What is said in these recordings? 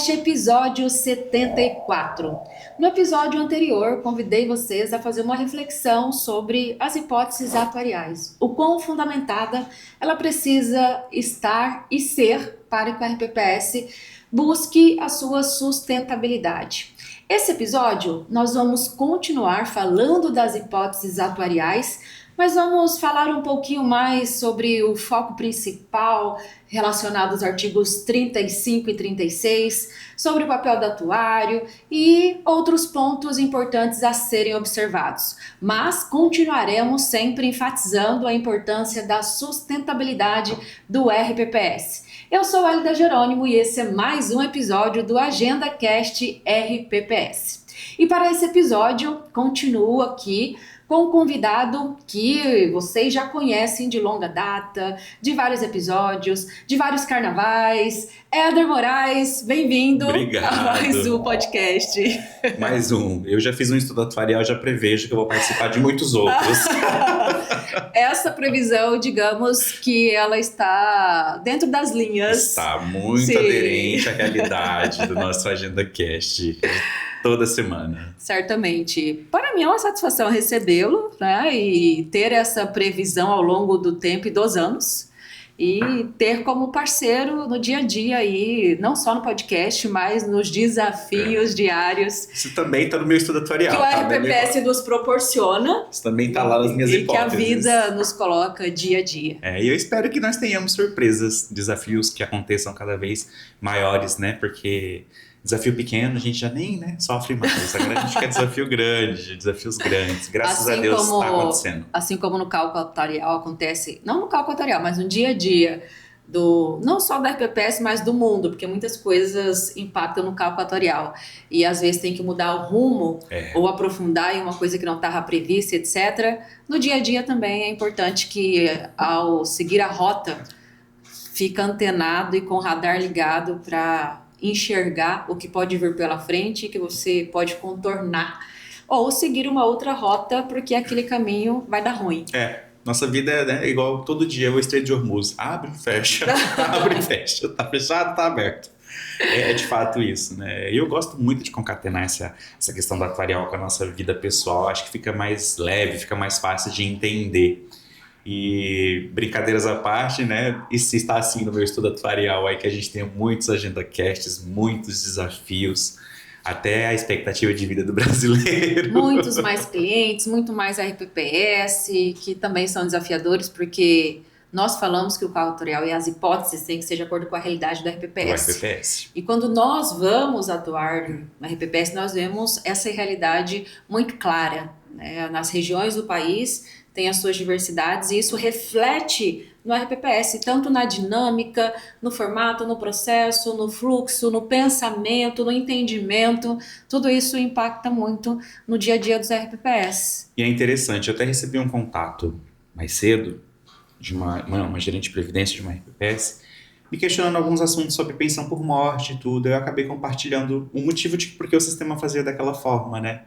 Cast, episódio 74. No episódio anterior, convidei vocês a fazer uma reflexão sobre as hipóteses atuariais. O quão fundamentada ela precisa estar e ser para que o RPPS busque a sua sustentabilidade. Esse episódio, nós vamos continuar falando das hipóteses atuariais, mas vamos falar um pouquinho mais sobre o foco principal relacionado aos artigos 35 e 36, sobre o papel do atuário e outros pontos importantes a serem observados. Mas continuaremos sempre enfatizando a importância da sustentabilidade do RPPS. Eu sou a Elida Jerônimo e esse é mais um episódio do Agenda Cast RPPS. E para esse episódio, continuo aqui com um convidado que vocês já conhecem de longa data, de vários episódios, de vários carnavais. Éder Moraes, bem-vindo. Obrigado. A mais um podcast. Mais um. Eu já fiz um estudo atuarial, já prevejo que eu vou participar de muitos outros. Essa previsão, digamos que ela está dentro das linhas. Está muito Sim. aderente à realidade do nosso Agenda Cast. Toda semana. Certamente. Para mim é uma satisfação recebê-lo, né? E ter essa previsão ao longo do tempo e dos anos. E ter como parceiro no dia a dia aí, não só no podcast, mas nos desafios diários. Isso também está no meu estudo atuarial. Que o RPPS nos proporciona. Isso também está lá nas minhas hipóteses. E que a vida nos coloca dia a dia. E eu espero que nós tenhamos surpresas, desafios que aconteçam cada vez maiores, né? Porque desafio pequeno a gente já nem, né, sofre mais. Agora a gente quer desafio grande, desafios grandes. Graças a Deus está acontecendo. Assim como no cálculo atuarial acontece, não no cálculo atuarial, mas no dia a dia, não só da RPPS, mas do mundo, porque muitas coisas impactam no cálculo atuarial. E às vezes tem que mudar o rumo ou aprofundar em uma coisa que não estava prevista, etc. No dia a dia também é importante que, ao seguir a rota, fica antenado e com o radar ligado para enxergar o que pode vir pela frente e que você pode contornar ou seguir uma outra rota porque aquele caminho vai dar ruim. Nossa vida é igual todo dia o Estreito de Hormuz, abre e fecha, abre e fecha, tá fechado, tá aberto. É de fato isso, né? Eu gosto muito de concatenar essa questão do atuarial com a nossa vida pessoal, acho que fica mais leve, fica mais fácil de entender. E brincadeiras à parte, né? E se está assim no meu estudo atuarial, aí que a gente tem muitos agenda casts, muitos desafios, até a expectativa de vida do brasileiro. Muitos mais clientes, muito mais RPPS, que também são desafiadores, porque nós falamos que o cálculo atuarial e as hipóteses têm que ser de acordo com a realidade do RPPS. E quando nós vamos atuar no RPPS, nós vemos essa realidade muito clara, né? Nas regiões do país tem as suas diversidades e isso reflete no RPPS, tanto na dinâmica, no formato, no processo, no fluxo, no pensamento, no entendimento. Tudo isso impacta muito no dia a dia dos RPPS. E é interessante, eu até recebi um contato mais cedo de uma gerente de previdência de uma RPPS me questionando alguns assuntos sobre pensão por morte e tudo. Eu acabei compartilhando o motivo de por que o sistema fazia daquela forma, né?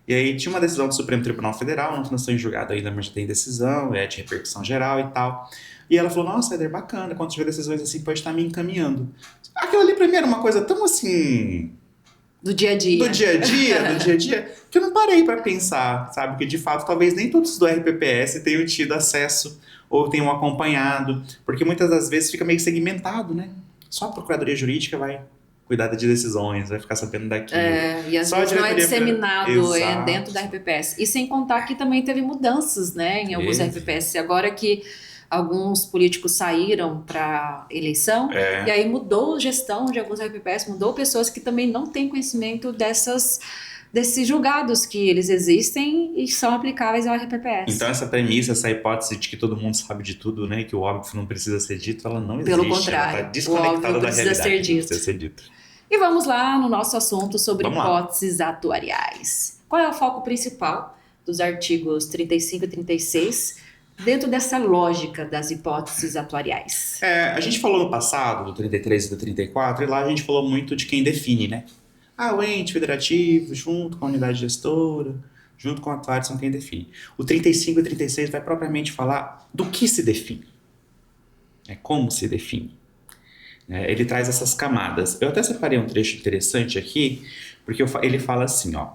E aí tinha uma decisão do Supremo Tribunal Federal, não estou em julgado ainda, mas já tem decisão, de repercussão geral e tal. E ela falou, nossa, Éder, bacana, quando tiver decisões assim, pode estar me encaminhando. Aquilo ali pra mim era uma coisa tão assim... Do dia a dia. Do dia a dia, que eu não parei pra pensar, sabe? Que de fato, talvez nem todos do RPPS tenham tido acesso ou tenham acompanhado, porque muitas das vezes fica meio segmentado, né? Só a Procuradoria Jurídica vai cuidar de decisões, vai ficar sabendo daquilo. E às vezes não é disseminado dentro da RPPS. E sem contar que também teve mudanças, né, em alguns RPPS. Agora que alguns políticos saíram para eleição, e aí mudou a gestão de alguns RPPS, mudou pessoas que também não têm conhecimento desses julgados que eles existem e são aplicáveis ao RPPS. Então essa premissa, essa hipótese de que todo mundo sabe de tudo, né, que o óbvio não precisa ser dito, ela não existe. Pelo contrário, ela tá desconectada da realidade. Precisa ser dito. E vamos lá no nosso assunto sobre hipóteses atuariais. Qual é o foco principal dos artigos 35 e 36 dentro dessa lógica das hipóteses atuariais? A gente falou no passado, do 33 e do 34, e lá a gente falou muito de quem define, né? O ente federativo, junto com a unidade gestora, junto com o atuário, são quem define. O 35 e 36 vai propriamente falar do que se define. Como se define. Ele traz essas camadas. Eu até separei um trecho interessante aqui, porque ele fala assim, ó.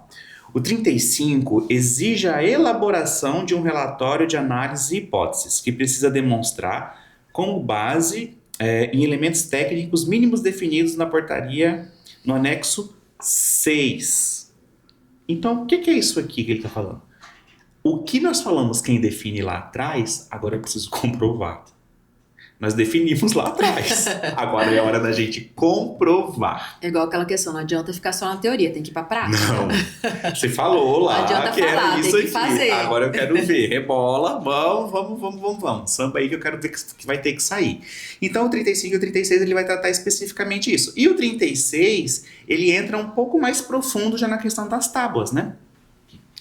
O 35 exige a elaboração de um relatório de análise e hipóteses, que precisa demonstrar como base em elementos técnicos mínimos definidos na portaria no anexo 6. Então, o que é isso aqui que ele está falando? O que nós falamos quem define lá atrás, agora eu preciso comprovar. Nós definimos lá atrás. Agora é hora da gente comprovar. É igual aquela questão, não adianta ficar só na teoria, tem que ir pra prática. Não, você falou lá que era isso aqui. Fazer. Agora eu quero ver, rebola, vamos. Samba aí que eu quero ver que vai ter que sair. Então o 35 e o 36 ele vai tratar especificamente isso. E o 36, ele entra um pouco mais profundo já na questão das tábuas, né?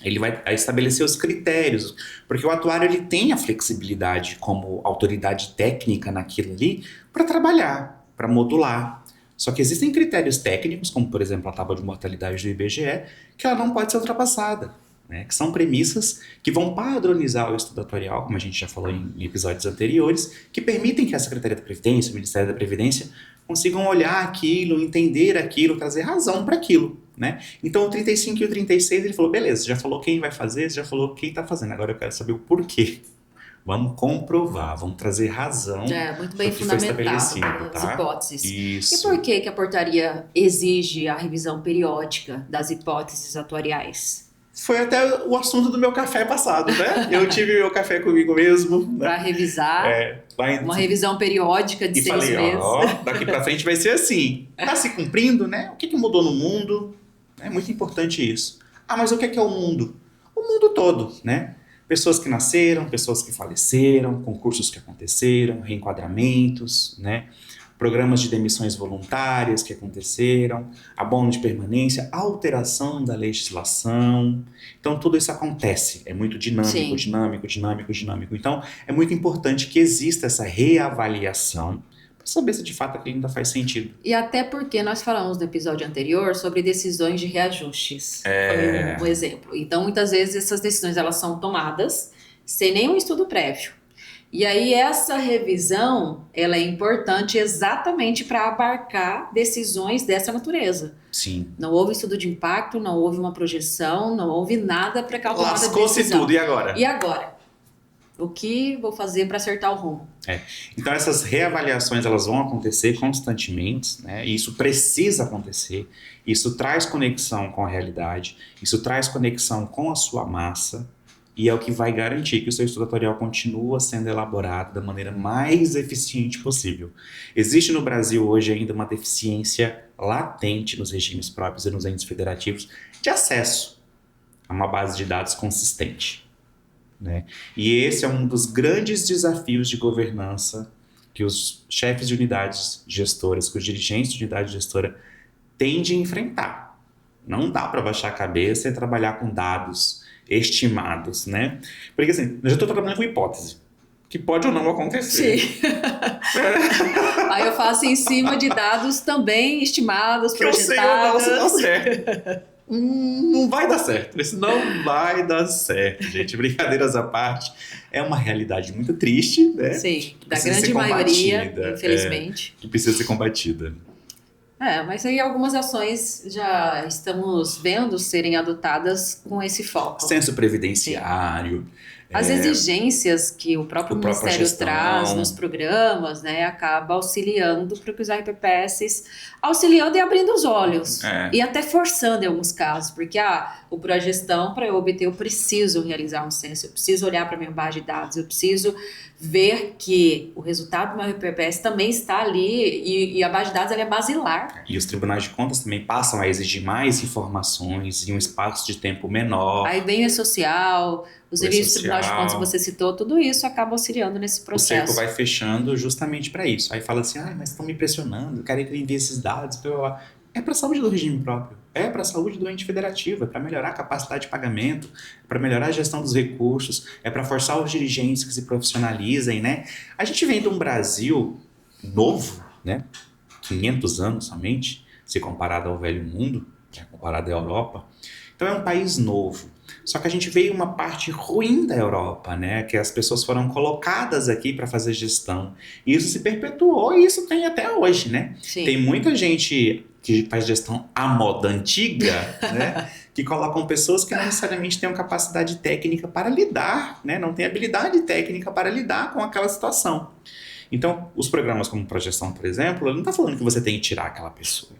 Ele vai estabelecer os critérios, porque o atuário ele tem a flexibilidade como autoridade técnica naquilo ali para trabalhar, para modular. Só que existem critérios técnicos, como por exemplo a tábua de mortalidade do IBGE, que ela não pode ser ultrapassada, né? Que são premissas que vão padronizar o estudo atuarial, como a gente já falou em episódios anteriores, que permitem que a Secretaria da Previdência, o Ministério da Previdência, consigam olhar aquilo, entender aquilo, trazer razão para aquilo. Né? Então o 35 e o 36 ele falou, beleza, já falou quem vai fazer, já falou quem está fazendo, agora eu quero saber o porquê. Vamos comprovar, vamos trazer razão. Muito bem fundamentado as hipóteses. Isso. E por que a portaria exige a revisão periódica das hipóteses atuariais? Foi até o assunto do meu café passado, né? Eu tive meu café comigo mesmo. Né? Para revisar, uma revisão periódica de 6 meses. Daqui para frente vai ser assim. Está se cumprindo, né? O que mudou no mundo? É muito importante isso. Mas o que é o mundo? O mundo todo, né? Pessoas que nasceram, pessoas que faleceram, concursos que aconteceram, reenquadramentos, né? Programas de demissões voluntárias que aconteceram, abono de permanência, alteração da legislação. Então, tudo isso acontece. É muito dinâmico, dinâmico. Então, é muito importante que exista essa reavaliação para saber se de fato aquilo ainda faz sentido. E até porque nós falamos no episódio anterior sobre decisões de reajustes. Foi um exemplo. Então, muitas vezes, essas decisões elas são tomadas sem nenhum estudo prévio. E aí essa revisão, ela é importante exatamente para abarcar decisões dessa natureza. Sim. Não houve estudo de impacto, não houve uma projeção, não houve nada para aquela tomada de decisão. Lascou-se tudo, e agora? E agora? O que vou fazer para acertar o rumo? Então essas reavaliações elas vão acontecer constantemente, né? E isso precisa acontecer, isso traz conexão com a realidade, isso traz conexão com a sua massa, e é o que vai garantir que o seu estudo atuarial continua sendo elaborado da maneira mais eficiente possível. Existe no Brasil hoje ainda uma deficiência latente nos regimes próprios e nos entes federativos de acesso a uma base de dados consistente. Né? E esse é um dos grandes desafios de governança que os chefes de unidades gestoras, que os dirigentes de unidade gestora têm de enfrentar. Não dá para baixar a cabeça e trabalhar com dados estimados, né? Porque assim, eu já estou trabalhando com hipótese, que pode ou não acontecer. Sim. Aí eu faço em cima de dados também estimados, que projetados. Eu sei ou não se dá certo. Não vai dar certo. Isso não vai dar certo, gente. Brincadeiras à parte. É uma realidade muito triste, né? Sim, da grande maioria, infelizmente. Que precisa ser combatida. Mas aí algumas ações já estamos vendo serem adotadas com esse foco. Censo previdenciário. As exigências que o próprio Ministério traz nos programas, né, acaba auxiliando para que os RPPS auxiliando e abrindo os olhos. E até forçando em alguns casos, porque o Progestão, para eu obter, eu preciso realizar um censo, eu preciso olhar para a minha base de dados, eu preciso ver que o resultado do meu RPPS também está ali e a base de dados ela é basilar. E os tribunais de contas também passam a exigir mais informações em um espaço de tempo menor. Aí vem o social, os serviços do Tribunal de Contas que você citou, tudo isso acaba auxiliando nesse processo. O cerco vai fechando justamente para isso. Aí fala assim, mas estão me pressionando, eu quero que eu envie esses dados. É para a saúde do regime próprio, é para a saúde do ente federativo, é para melhorar a capacidade de pagamento, é para melhorar a gestão dos recursos, é para forçar os dirigentes que se profissionalizem, né? A gente vem de um Brasil novo, né? 500 anos somente, se comparado ao velho mundo, comparado à Europa. Então é um país novo. Só que a gente veio uma parte ruim da Europa, né? Que as pessoas foram colocadas aqui para fazer gestão. E isso se perpetuou e isso tem até hoje, né? Sim. Tem muita gente que faz gestão à moda antiga, né? Que colocam pessoas que não necessariamente têm capacidade técnica para lidar, né? Não têm habilidade técnica para lidar com aquela situação. Então, os programas como Progestão, por exemplo, ele não está falando que você tem que tirar aquela pessoa.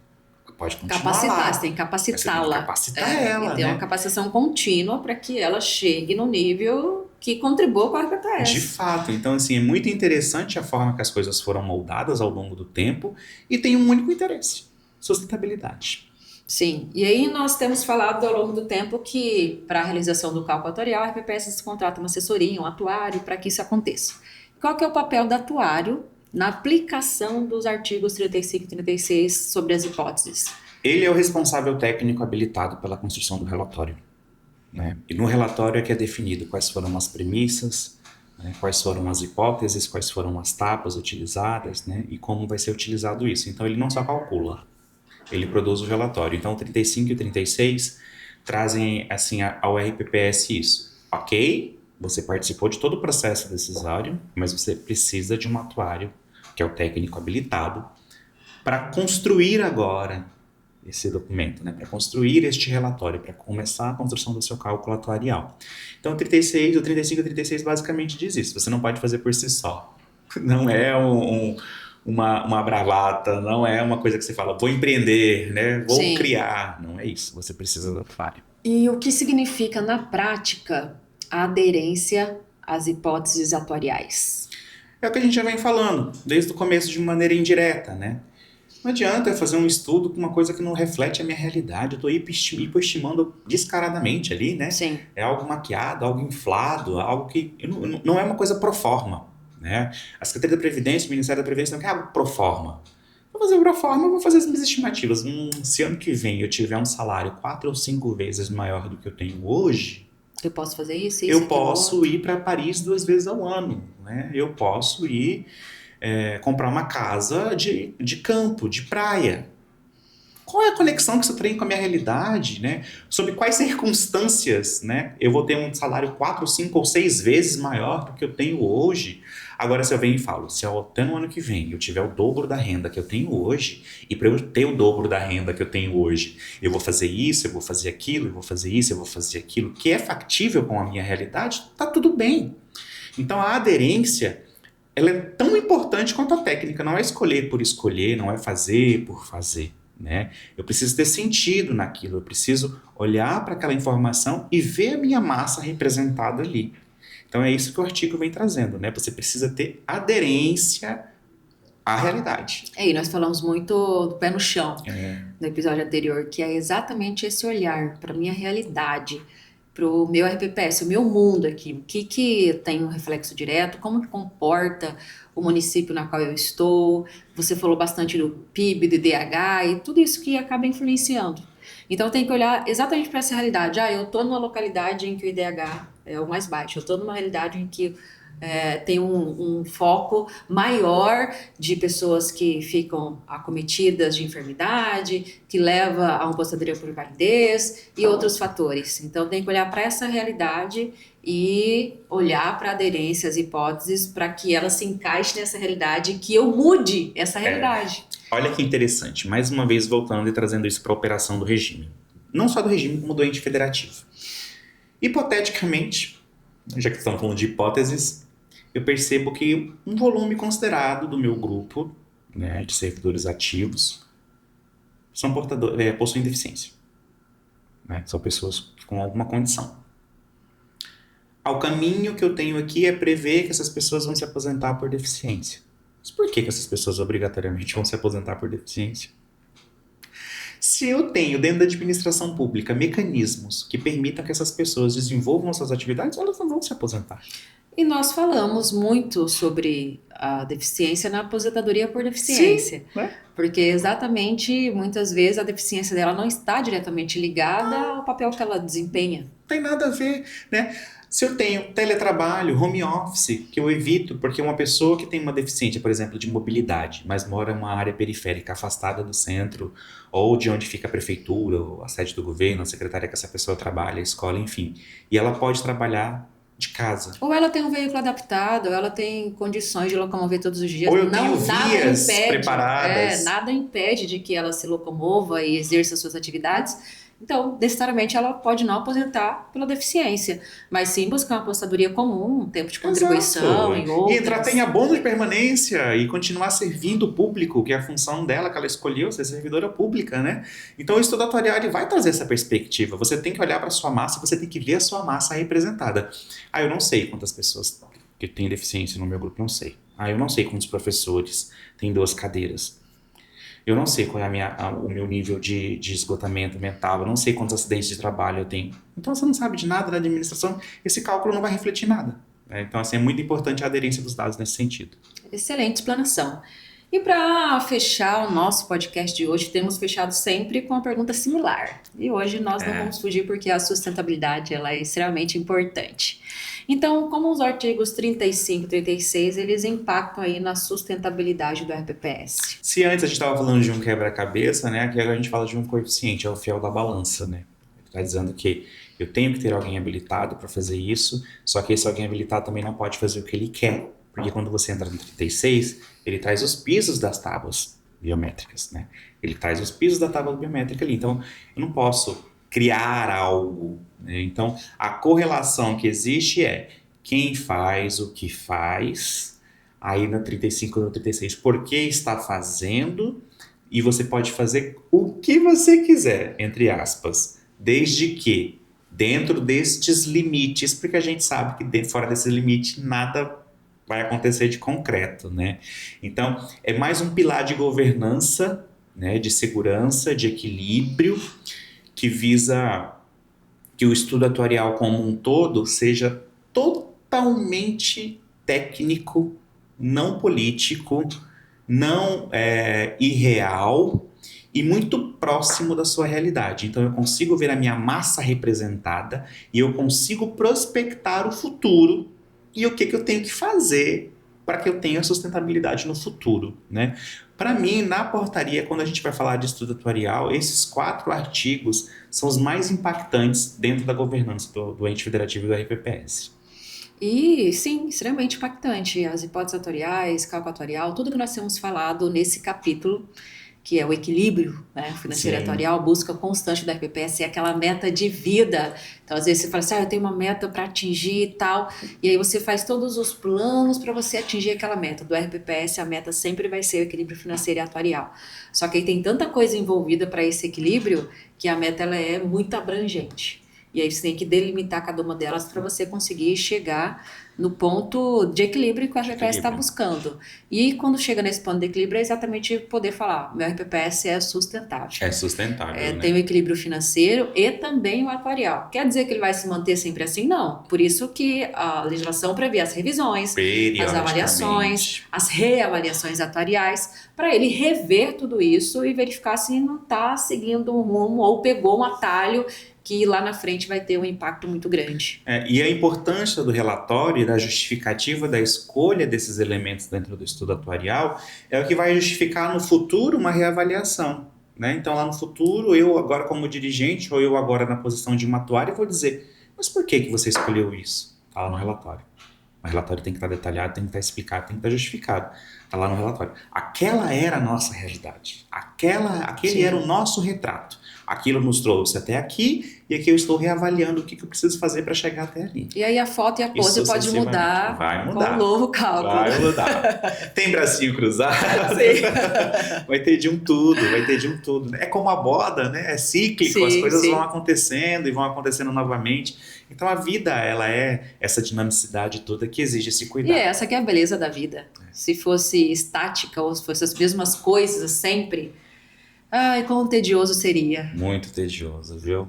Pode continuar Capacitar, lá. você tem que capacitá-la. Você tem que capacitar ela, e ter uma capacitação contínua para que ela chegue no nível que contribua com a RPPS. De fato. Então, assim, é muito interessante a forma que as coisas foram moldadas ao longo do tempo e tem um único interesse: sustentabilidade. Sim, e aí nós temos falado ao longo do tempo que para a realização do cálculo atuarial, a RPPS contrata uma assessoria, um atuário para que isso aconteça. Qual que é o papel do atuário na aplicação dos artigos 35 e 36 sobre as hipóteses? Ele é o responsável técnico habilitado pela construção do relatório, né? E no relatório é que é definido quais foram as premissas, né? Quais foram as hipóteses, quais foram as tapas utilizadas, né? E como vai ser utilizado isso. Então ele não só calcula, ele produz o relatório. Então o 35 e o 36 trazem assim ao RPPS isso. Ok, você participou de todo o processo decisório, mas você precisa de um atuário, que é o técnico habilitado, para construir agora esse documento, né? Para construir este relatório, para começar a construção do seu cálculo atuarial. Então o 35 e o 36 basicamente diz isso. Você não pode fazer por si só. Não é uma bravata, não é uma coisa que você fala, vou empreender, né? Vou Sim. criar. Não é isso. Você precisa do atuário. E o que significa na prática a aderência às hipóteses atuariais? É o que a gente já vem falando, desde o começo de maneira indireta, né? Não adianta eu fazer um estudo com uma coisa que não reflete a minha realidade. Eu estou hipoestimando descaradamente ali, né? Sim. É algo maquiado, algo inflado, algo que não é uma coisa pro forma, né? A Secretaria da Previdência, o Ministério da Previdência não quer algo pro forma. Vou fazer pro forma, eu vou fazer as minhas estimativas. Se ano que vem eu tiver um salário 4 ou 5 vezes maior do que eu tenho hoje, eu posso fazer isso? Eu posso ir para Paris 2 vezes ao ano, né? Eu posso ir comprar uma casa de campo, de praia. Qual é a conexão que isso tem com a minha realidade, né? Sob quais circunstâncias, né? Eu vou ter um salário 4, 5 ou 6 vezes maior do que eu tenho hoje. Agora, se eu venho e falo, se até no ano que vem eu tiver o dobro da renda que eu tenho hoje, e para eu ter o dobro da renda que eu tenho hoje, eu vou fazer isso, eu vou fazer aquilo, eu vou fazer isso, eu vou fazer aquilo, que é factível com a minha realidade, tá tudo bem. Então, a aderência, ela é tão importante quanto a técnica. Não é escolher por escolher, não é fazer por fazer, né? Eu preciso ter sentido naquilo, eu preciso olhar para aquela informação e ver a minha massa representada ali. Então é isso que o artigo vem trazendo, né? Você precisa ter aderência à realidade. E nós falamos muito do pé no chão no episódio anterior, que é exatamente esse olhar para a minha realidade, para o meu RPPS, o meu mundo aqui, o que tem um reflexo direto, como que comporta o município na qual eu estou. Você falou bastante do PIB, do IDH e tudo isso que acaba influenciando. Então tem que olhar exatamente para essa realidade. Eu estou numa localidade em que o IDH é o mais baixo, eu estou numa realidade em que tem um foco maior de pessoas que ficam acometidas de enfermidade, que leva a uma aposentadoria por invalidez e outros fatores. Então tem que olhar para essa realidade e olhar para aderências, hipóteses, para que ela se encaixe nessa realidade e que eu mude essa realidade. Olha que interessante, mais uma vez voltando e trazendo isso para a operação do regime. Não só do regime, como do ente federativo. Hipoteticamente, já que estamos falando de hipóteses, eu percebo que um volume considerado do meu grupo, né, de servidores ativos são possuem deficiência, né? São pessoas com alguma condição. O caminho que eu tenho aqui é prever que essas pessoas vão se aposentar por deficiência. Mas por que essas pessoas obrigatoriamente vão se aposentar por deficiência? Se eu tenho dentro da administração pública mecanismos que permitam que essas pessoas desenvolvam suas atividades, elas não vão se aposentar. E nós falamos muito sobre a deficiência na aposentadoria por deficiência. Sim, né? Porque exatamente, muitas vezes, a deficiência dela não está diretamente ligada ao papel que ela desempenha. Não tem nada a ver, né? Se eu tenho teletrabalho, home office, que eu evito, porque uma pessoa que tem uma deficiência, por exemplo, de mobilidade, mas mora em uma área periférica, afastada do centro, ou de onde fica a prefeitura, ou a sede do governo, a secretaria que essa pessoa trabalha, a escola, enfim, e ela pode trabalhar de casa. Ou ela tem um veículo adaptado, ou ela tem condições de locomover todos os dias. Ou eu tenho Nada vias impede, preparadas. nada impede de que ela se locomova e exerça suas atividades. Então, necessariamente, ela pode não aposentar pela deficiência, mas sim buscar uma aposentadoria comum, um tempo de contribuição Exato. e E entrar outras. tem abono de permanência e continuar servindo o público, que é a função dela, que ela escolheu ser servidora pública, né? Então o estudo atuarial ele vai trazer essa perspectiva. Você tem que olhar para a sua massa, você tem que ver a sua massa representada. Ah, eu não sei quantas pessoas que têm deficiência no meu grupo, não sei. Ah, eu não sei quantos professores têm 2 cadeiras. Eu não sei qual é o meu nível de esgotamento mental, eu não sei quantos acidentes de trabalho eu tenho. Então, você não sabe de nada na administração, esse cálculo não vai refletir nada. Então, assim, é muito importante a aderência dos dados nesse sentido. Excelente explanação. E para fechar o nosso podcast de hoje, temos fechado sempre com uma pergunta similar. E hoje nós não vamos fugir porque a sustentabilidade ela é extremamente importante. Então, como os artigos 35 e 36, eles impactam aí na sustentabilidade do RPPS? Se antes a gente estava falando de um quebra-cabeça, né, aqui agora a gente fala de um coeficiente, é o fiel da balança, né? Está dizendo que eu tenho que ter alguém habilitado para fazer isso, só que esse alguém habilitado também não pode fazer o que ele quer, porque quando você entra no 36, ele traz os pisos das tábuas biométricas, né? Ele traz os pisos da tábua biométrica ali, então eu não posso criar algo, né? Então a correlação que existe é quem faz o que faz, aí no 35 e no 36, por que está fazendo, e você pode fazer o que você quiser, entre aspas, desde que dentro destes limites, porque a gente sabe que fora desse limite nada vai acontecer de concreto, né? Então, é mais um pilar de governança, né, de segurança, de equilíbrio, que visa que o estudo atuarial como um todo seja totalmente técnico, não político, não irreal e muito próximo da sua realidade. Então eu consigo ver a minha massa representada e eu consigo prospectar o futuro e o que eu tenho que fazer para que eu tenha sustentabilidade no futuro, né? Para mim, na portaria, quando a gente vai falar de estudo atuarial, esses 4 artigos são os mais impactantes dentro da governança do ente federativo e do RPPS. E sim, extremamente impactante. As hipóteses atuariais, cálculo atuarial, tudo que nós temos falado nesse capítulo, que é o equilíbrio, né, financeiro Sim. atuarial, busca constante da RPPS, é aquela meta de vida. Então, às vezes você fala assim, eu tenho uma meta para atingir e tal, e aí você faz todos os planos para você atingir aquela meta. Do RPPS, a meta sempre vai ser o equilíbrio financeiro e atuarial. Só que aí tem tanta coisa envolvida para esse equilíbrio que a meta ela é muito abrangente. E aí você tem que delimitar cada uma delas para você conseguir chegar no ponto de equilíbrio que o RPPS está buscando. E quando chega nesse ponto de equilíbrio é exatamente poder falar, meu RPPS é sustentável. É sustentável, né? Tem o equilíbrio financeiro e também o atuarial. Quer dizer que ele vai se manter sempre assim? Não. Por isso que a legislação prevê as revisões, as avaliações, as reavaliações atuariais, para ele rever tudo isso e verificar se não está seguindo um rumo ou pegou um atalho que lá na frente vai ter um impacto muito grande. E a importância do relatório e da justificativa da escolha desses elementos dentro do estudo atuarial é o que vai justificar no futuro uma reavaliação, né? Então lá no futuro, eu agora como dirigente ou eu agora na posição de um atuário vou dizer, mas por que você escolheu isso? Está lá no relatório. O relatório tem que estar detalhado, tem que estar explicado, tem que estar justificado. Está lá no relatório. Aquela era a nossa realidade. Aquele era o nosso retrato. Aquilo nos trouxe até aqui e aqui eu estou reavaliando o que eu preciso fazer para chegar até ali. E aí a foto e a pose pode mudar, com o novo cálculo. Vai mudar. Tem bracinho cruzado. Sim. Vai ter de um tudo. É como a moda, né? É cíclico, sim, as coisas vão acontecendo e vão acontecendo novamente. Então a vida, ela é essa dinamicidade toda que exige esse cuidado. E essa que é a beleza da vida. Se fosse estática ou se fossem as mesmas coisas sempre... Ai, quão tedioso seria. Muito tedioso, viu?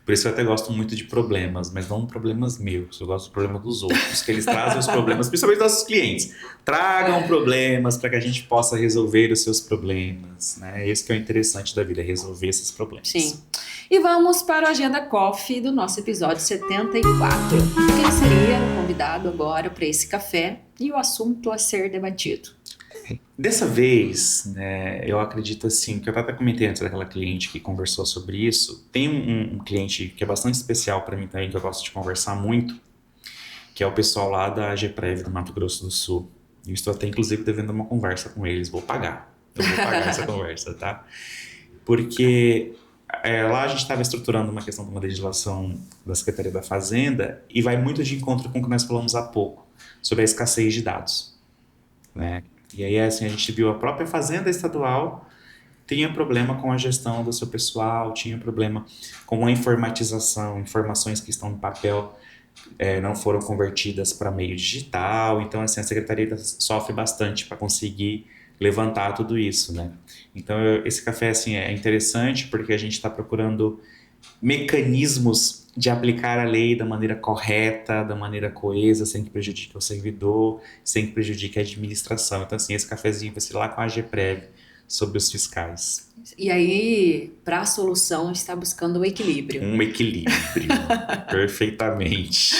Por isso eu até gosto muito de problemas, mas não problemas meus. Eu gosto do problema dos outros, que eles trazem os problemas, principalmente dos nossos clientes. Tragam problemas para que a gente possa resolver os seus problemas, né? Esse que é o interessante da vida, é resolver esses problemas. Sim. E vamos para a Agenda Coffee do nosso episódio 74. Quem seria o convidado agora para esse café e o assunto a ser debatido? Dessa vez, né, eu acredito assim, que eu até comentei antes daquela cliente que conversou sobre isso, tem um cliente que é bastante especial para mim também, que eu gosto de conversar muito, que é o pessoal lá da AGPREV do Mato Grosso do Sul. Eu estou até inclusive devendo uma conversa com eles, eu vou pagar essa conversa, tá? Porque lá a gente estava estruturando uma questão de uma legislação da Secretaria da Fazenda e vai muito de encontro com o que nós falamos há pouco, sobre a escassez de dados, né? E aí, assim, a gente viu a própria Fazenda Estadual tinha problema com a gestão do seu pessoal, tinha problema com a informatização, informações que estão no papel não foram convertidas para meio digital. Então, assim, a Secretaria sofre bastante para conseguir levantar tudo isso, né? Então, esse café, assim, é interessante porque a gente está procurando mecanismos de aplicar a lei da maneira correta, da maneira coesa, sem que prejudique o servidor, sem que prejudique a administração. Então, assim, esse cafezinho vai ser lá com a AGPREV sobre os fiscais. E aí, para a solução, está buscando o equilíbrio. Um equilíbrio, perfeitamente.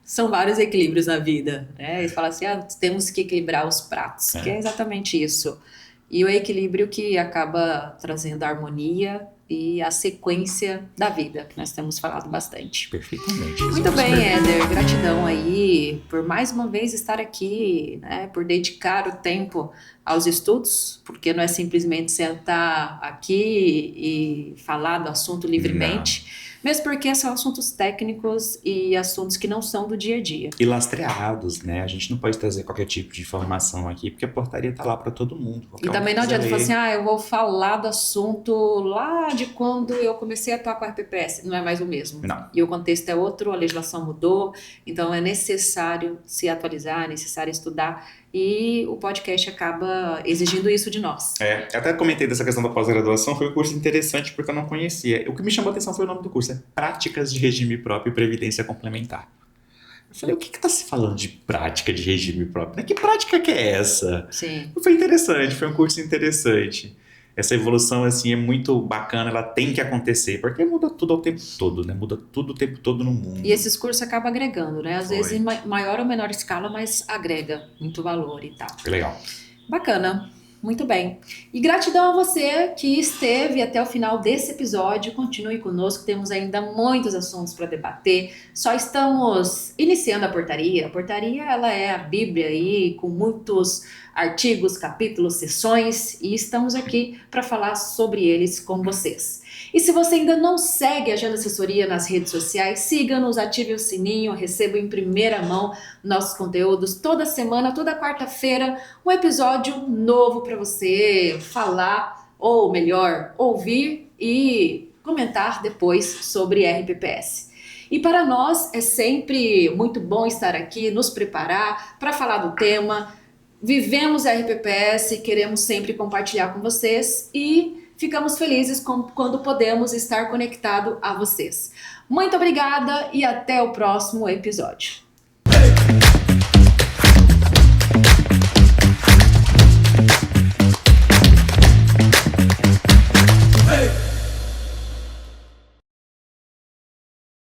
São vários equilíbrios na vida, né? Eles falam assim, temos que equilibrar os pratos, que é exatamente isso. E o equilíbrio que acaba trazendo a harmonia e a sequência da vida, que nós temos falado bastante. Perfeitamente. Muito bem, Éder. Gratidão aí por mais uma vez estar aqui, né? Por dedicar o tempo aos estudos, porque não é simplesmente sentar aqui e falar do assunto livremente. Não. Mesmo porque são assuntos técnicos e assuntos que não são do dia a dia. E lastreados, né? A gente não pode trazer qualquer tipo de informação aqui, porque a portaria tá lá para todo mundo. E também não adianta falar assim, eu vou falar do assunto lá de quando eu comecei a atuar com a RPPS. Não é mais o mesmo. Não. E o contexto é outro, a legislação mudou, então é necessário se atualizar, é necessário estudar. E o podcast acaba exigindo isso de nós. Até comentei dessa questão da pós-graduação, foi um curso interessante porque eu não conhecia. O que me chamou a atenção foi o nome do curso, Práticas de Regime Próprio e Previdência Complementar. Eu falei, o que está se falando de prática de regime próprio? Que prática que é essa? Sim. Foi interessante, foi um curso interessante. Essa evolução, assim, é muito bacana, ela tem que acontecer, porque muda tudo ao tempo todo, né? Muda tudo o tempo todo no mundo. E esses cursos acabam agregando, né? Às vezes em maior ou menor escala, mas agrega muito valor e tal. Foi legal. Bacana. Muito bem. E gratidão a você que esteve até o final desse episódio. Continue conosco, temos ainda muitos assuntos para debater. Só estamos iniciando a portaria. A portaria, ela é a Bíblia aí, com muitos artigos, capítulos, sessões, e estamos aqui para falar sobre eles com vocês. E se você ainda não segue a Agenda Assessoria nas redes sociais, siga-nos, ative o sininho, receba em primeira mão nossos conteúdos toda semana, toda quarta-feira, um episódio novo para você falar, ou melhor, ouvir e comentar depois sobre RPPS. E para nós é sempre muito bom estar aqui, nos preparar para falar do tema. Vivemos a RPPS e queremos sempre compartilhar com vocês e ficamos felizes quando podemos estar conectado a vocês. Muito obrigada e até o próximo episódio.